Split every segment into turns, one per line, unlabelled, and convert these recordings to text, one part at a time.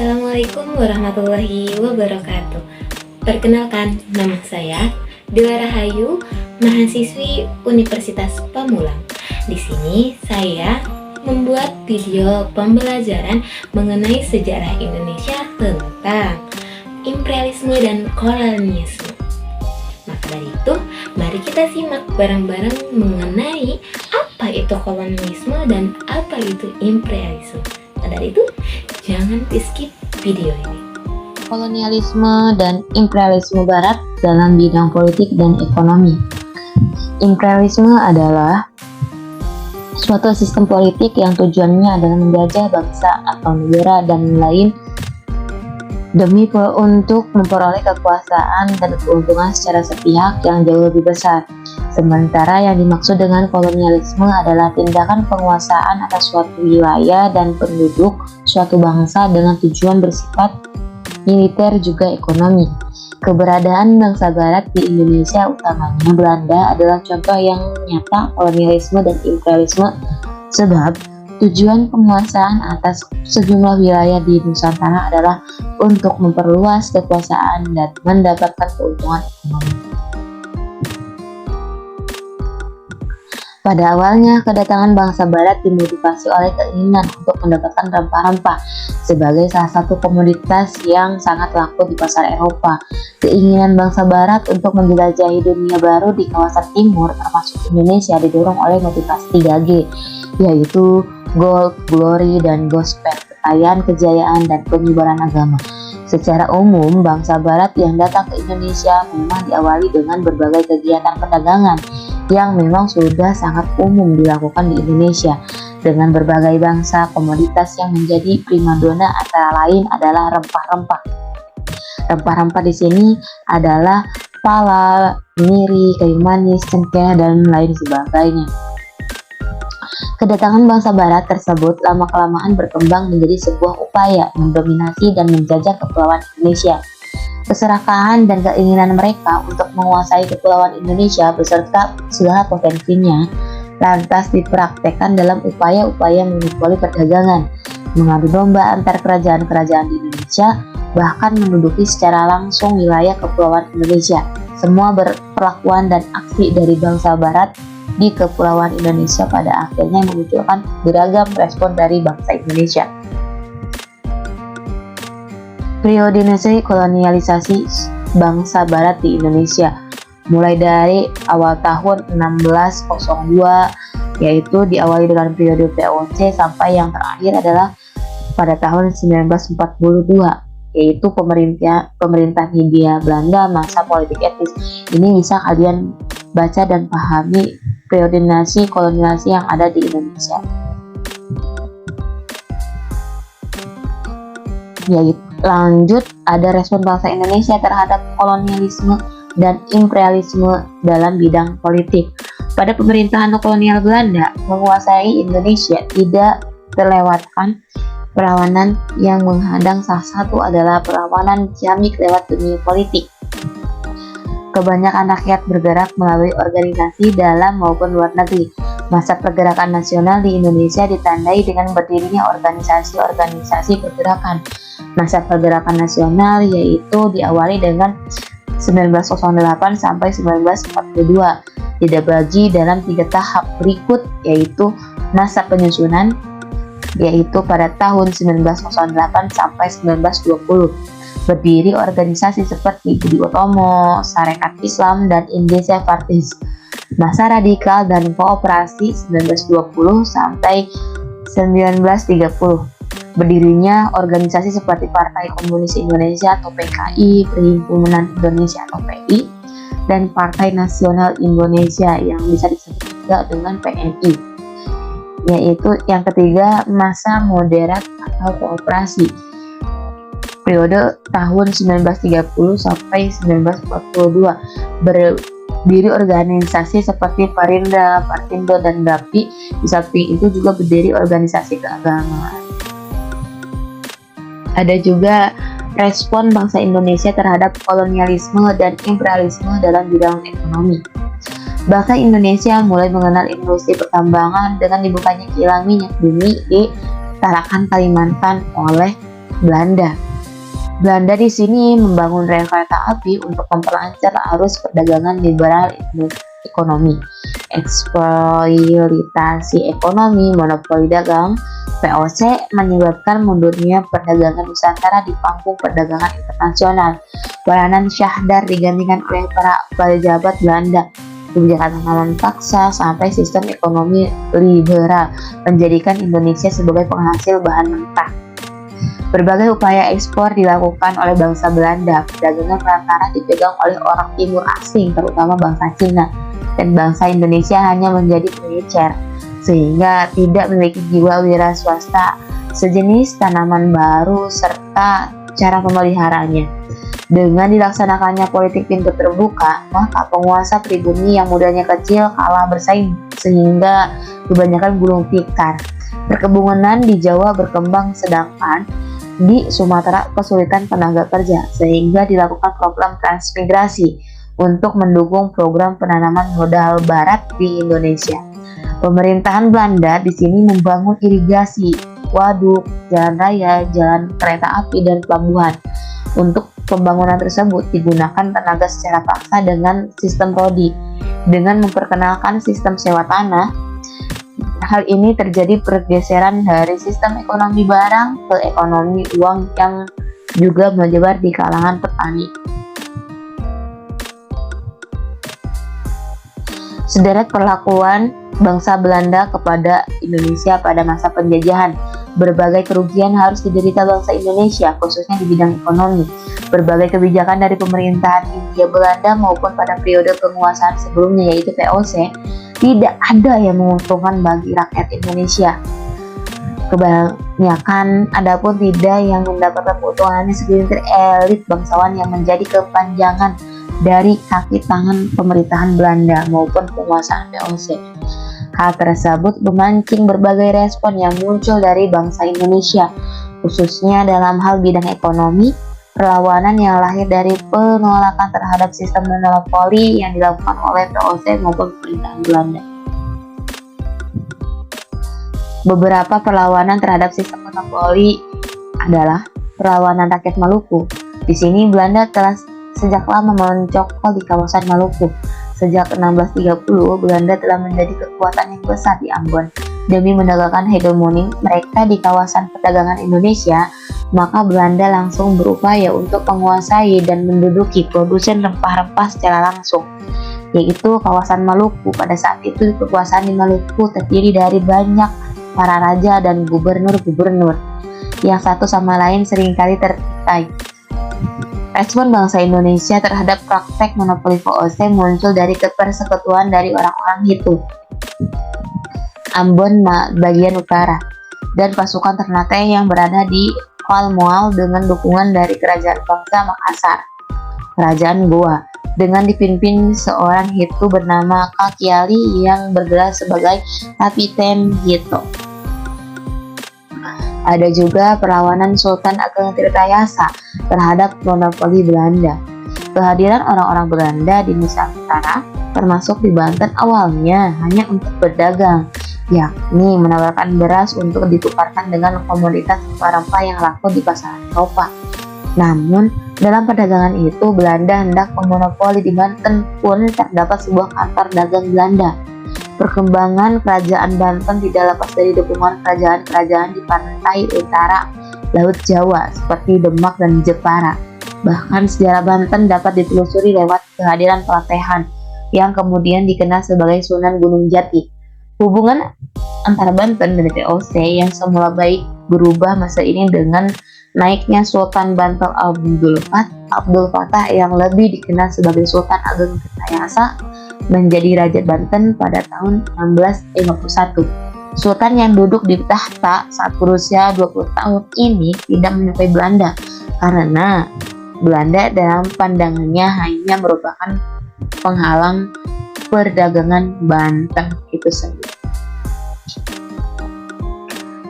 Assalamualaikum warahmatullahi wabarakatuh. Perkenalkan, nama saya Dewa Rahayu, mahasiswi Universitas Pamulang. Di sini saya membuat video pembelajaran mengenai sejarah Indonesia tentang imperialisme dan kolonialisme. Maka dari itu, mari kita simak bareng-bareng mengenai apa itu kolonialisme dan apa itu imperialisme. Maka dari itu, jangan di-skip video ini.
Kolonialisme dan imperialisme Barat dalam bidang politik dan ekonomi. Imperialisme adalah suatu sistem politik yang tujuannya adalah menjajah bangsa atau negara dan lain untuk memperoleh kekuasaan dan keuntungan secara sepihak yang jauh lebih besar. Sementara yang dimaksud dengan kolonialisme adalah tindakan penguasaan atas suatu wilayah dan penduduk suatu bangsa dengan tujuan bersifat militer juga ekonomi. Keberadaan bangsa Barat di Indonesia, utamanya Belanda, adalah contoh yang nyata kolonialisme dan imperialisme, sebab tujuan penguasaan atas sejumlah wilayah di Nusantara adalah untuk memperluas kekuasaan dan mendapatkan keuntungan ekonomi. Pada awalnya, kedatangan bangsa Barat dimotivasi oleh keinginan untuk mendapatkan rempah-rempah sebagai salah satu komoditas yang sangat laku di pasar Eropa. Keinginan bangsa Barat untuk menjelajahi dunia baru di kawasan timur, termasuk Indonesia, didorong oleh motivasi 3G, yaitu gold, glory, dan gospel, kekayaan, kejayaan, dan penyebaran agama. Secara umum, bangsa Barat yang datang ke Indonesia memang diawali dengan berbagai kegiatan perdagangan yang memang sudah sangat umum dilakukan di Indonesia dengan berbagai bangsa. Komoditas yang menjadi primadona antara lain adalah rempah-rempah. Rempah-rempah di sini adalah pala, miri, kayu manis, cengkeh, dan lain sebagainya. Kedatangan bangsa Barat tersebut lama-kelamaan berkembang menjadi sebuah upaya mendominasi dan menjajah kepulauan Indonesia. Keserakahan dan keinginan mereka untuk menguasai kepulauan Indonesia beserta segala potensinya lantas dipraktekkan dalam upaya-upaya monopoli perdagangan, mengadu domba antar kerajaan-kerajaan di Indonesia, bahkan menduduki secara langsung wilayah kepulauan Indonesia. Semua perlakuan dan aksi dari bangsa Barat di kepulauan Indonesia pada akhirnya memunculkan beragam respon dari bangsa Indonesia. Periodisasi kolonialisasi bangsa Barat di Indonesia mulai dari awal tahun 1602, yaitu diawali dengan periode VOC, sampai yang terakhir adalah pada tahun 1942, yaitu pemerintahan Hindia Belanda masa politik etnis. Ini bisa kalian baca dan pahami periodisasi kolonialisasi yang ada di Indonesia. Yaitu lanjut, ada respon bangsa Indonesia terhadap kolonialisme dan imperialisme dalam bidang politik. Pada pemerintahan kolonial Belanda menguasai Indonesia, tidak terlewatkan perlawanan yang menghadang. Salah satu adalah perlawanan ciamik lewat dunia politik. Kebanyakan rakyat bergerak melalui organisasi dalam maupun luar negeri. Masa pergerakan nasional di Indonesia ditandai dengan berdirinya organisasi-organisasi pergerakan. Masa pergerakan nasional yaitu diawali dengan 1908 sampai 1942, dibagi dalam 3 tahap berikut, yaitu masa penyusunan, yaitu pada tahun 1908 sampai 1920. Berdiri organisasi seperti Budi Utomo, Sarekat Islam, dan Indonesia Partis. Masa radikal dan kooperasi 1920 sampai 1930. Berdirinya organisasi seperti Partai Komunis Indonesia atau PKI, Perhimpunan Indonesia atau PI, dan Partai Nasional Indonesia yang bisa disebut juga dengan PNI. Yaitu yang ketiga, masa moderat atau kooperasi. Periode tahun 1930 sampai 1942. Berdiri organisasi seperti Parindra, Partindo, dan GAPI. Di samping itu juga berdiri organisasi keagamaan. Ada juga respon bangsa Indonesia terhadap kolonialisme dan imperialisme dalam bidang ekonomi. Bangsa Indonesia mulai mengenal industri pertambangan dengan dibukanya kilang minyak bumi di Tarakan, Kalimantan oleh Belanda. Belanda di sini membangun rel kereta api untuk memperlancar arus perdagangan liberal ekonomi, eksploitasi ekonomi, monopoli dagang. VOC menyebabkan mundurnya perdagangan Nusantara di panggung perdagangan internasional. Peranan Syah-Dar digantikan oleh para pejabat Belanda. Kebijakan tanaman paksa sampai sistem ekonomi liberal menjadikan Indonesia sebagai penghasil bahan mentah. Berbagai upaya ekspor dilakukan oleh bangsa Belanda. Perdagangan perantara dipegang oleh orang timur asing, terutama bangsa Cina, dan bangsa Indonesia hanya menjadi pengecer, sehingga tidak memiliki jiwa wira swasta, sejenis tanaman baru, serta cara memeliharanya. Dengan dilaksanakannya politik pintu terbuka, maka penguasa pribumi yang modalnya kecil kalah bersaing, sehingga kebanyakan gulung tikar. Perkebunan di Jawa berkembang, sedangkan di Sumatera kesulitan tenaga kerja, sehingga dilakukan program transmigrasi untuk mendukung program penanaman modal barat di Indonesia. Pemerintahan Belanda di sini membangun irigasi, waduk, jalan raya, jalan kereta api, dan pelabuhan. Untuk pembangunan tersebut digunakan tenaga secara paksa dengan sistem rodi. Dengan memperkenalkan sistem sewa tanah, hal ini terjadi pergeseran dari sistem ekonomi barang ke ekonomi uang yang juga menyebar di kalangan petani. Sederet perlakuan bangsa Belanda kepada Indonesia pada masa penjajahan. Berbagai kerugian harus diderita bangsa Indonesia, khususnya di bidang ekonomi. Berbagai kebijakan dari pemerintahan Hindia Belanda maupun pada periode penguasaan sebelumnya, yaitu VOC, tidak ada yang menguntungkan bagi rakyat Indonesia. Kebanyakan adapun tidak yang mendapatkan keuntungannya segelintir elit bangsawan yang menjadi kepanjangan dari kaki tangan pemerintahan Belanda maupun penguasaan VOC. Hal tersebut memancing berbagai respon yang muncul dari bangsa Indonesia, khususnya dalam hal bidang ekonomi. Perlawanan yang lahir dari penolakan terhadap sistem monopoli yang dilakukan oleh VOC maupun pemerintahan Belanda. Beberapa perlawanan terhadap sistem monopoli adalah perlawanan rakyat Maluku. Di sini Belanda telah sejak lama mencokol di kawasan Maluku. Sejak 1630, Belanda telah menjadi kekuatan yang besar di Ambon. Demi menegakkan hegemoni mereka di kawasan perdagangan Indonesia, maka Belanda langsung berupaya untuk menguasai dan menduduki produsen rempah-rempah secara langsung, yaitu kawasan Maluku. Pada saat itu, kekuasaan di Maluku terdiri dari banyak para raja dan gubernur-gubernur yang satu sama lain seringkali tertikai. Respon bangsa Indonesia terhadap praktek monopoli VOC muncul dari persekutuan dari orang-orang Hitu, Ambon bagian utara, dan pasukan Ternate yang berada di Palmoal dengan dukungan dari kerajaan bangsa Makassar, kerajaan Goa, dengan dipimpin seorang Hitu bernama Kakiali yang bergelar sebagai Kapiten Hito. Ada juga perlawanan Sultan Ageng Tirtayasa terhadap monopoli Belanda. Kehadiran orang-orang Belanda di Nusantara, termasuk di Banten, awalnya hanya untuk berdagang, yakni menawarkan beras untuk ditukarkan dengan komoditas rempah-rempah yang laku di pasaran Eropa. Namun, dalam perdagangan itu, Belanda hendak memonopoli. Di Banten pun terdapat sebuah kantor dagang Belanda. Perkembangan kerajaan Banten tidak lepas dari dukungan kerajaan-kerajaan di pantai utara Laut Jawa seperti Demak dan Jepara. Bahkan sejarah Banten dapat ditelusuri lewat kehadiran Pelatehan yang kemudian dikenal sebagai Sunan Gunung Jati. Hubungan antara Banten dan VOC yang semula baik berubah masa ini dengan naiknya Sultan Banten Abdul Fattah yang lebih dikenal sebagai Sultan Ageng Tirtayasa menjadi Raja Banten pada tahun 1651. Sultan yang duduk di tahta saat berusia 20 tahun ini tidak menyukai Belanda karena Belanda dalam pandangannya hanya merupakan penghalang perdagangan Banten itu sendiri.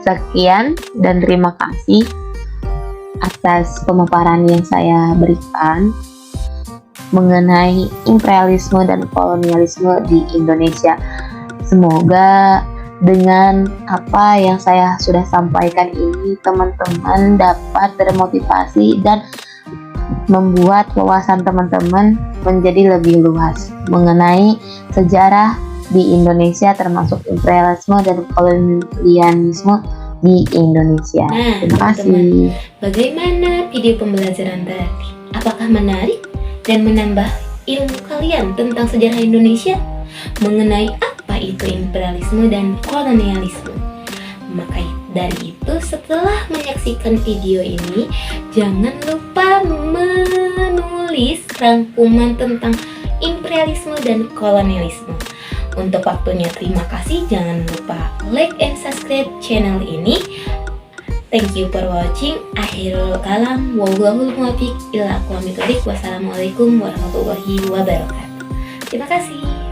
Sekian dan terima kasih atas pemaparan yang saya berikan mengenai imperialisme dan kolonialisme di Indonesia. Semoga Dengan apa yang saya sudah sampaikan ini, teman-teman dapat termotivasi dan membuat wawasan teman-teman menjadi lebih luas mengenai sejarah di Indonesia, termasuk imperialisme dan kolonialisme di Indonesia.
Nah,
Terima
teman-teman,
kasih.
bagaimana video pembelajaran tadi? Apakah menarik dan menambah ilmu kalian tentang sejarah Indonesia? Mengenai apa itu imperialisme dan kolonialisme? Maka dari itu, setelah menyaksikan video ini, jangan lupa menulis rangkuman tentang imperialisme dan kolonialisme. Untuk waktunya terima kasih. Jangan lupa like and subscribe channel ini. Thank you for watching. Akhirul kalam, wallahul muwaffiq ila aqwamit thoriq. Wassalamualaikum warahmatullahi wabarakatuh. Terima kasih.